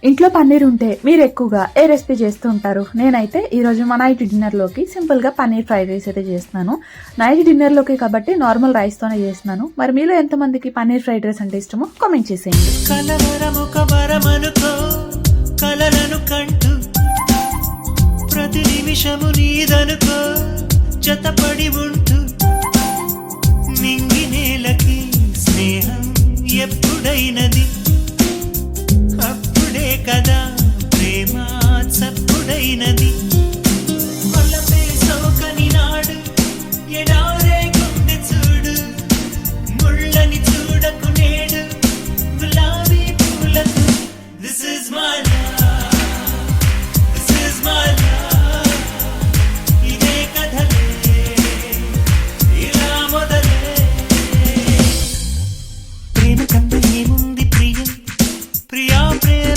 ఇంట్లో పన్నీర్ ఉంటే మీరు ఎక్కువగా ఏ రెసిపీ చేస్తూ ఉంటారు? నేనైతే ఈరోజు మా నైట్ డిన్నర్లోకి సింపుల్గా పన్నీర్ ఫ్రైడ్ రైస్ అయితే చేస్తున్నాను. నైట్ డిన్నర్లోకి కాబట్టి నార్మల్ రైస్తోనే చేస్తున్నాను. మరి మీలో ఎంతమందికి పన్నీర్ ఫ్రైడ్ రైస్ అంటే ఇష్టమో కామెంట్ చేసేయండి. ప్రతి నిమిషము నీదనుకో జతపడి ఉంటూ నింగి నేలకి స్నేహం ఎప్పుడైనది అప్పుడే కదా ప్రేమ చప్పుడైనది కొల్లపే సోకని నాడు ఎడారే గుండె చూడు ముళ్ళని చూడకు నేడు గులాబీ పూలకు దిస్ ఇస్ మై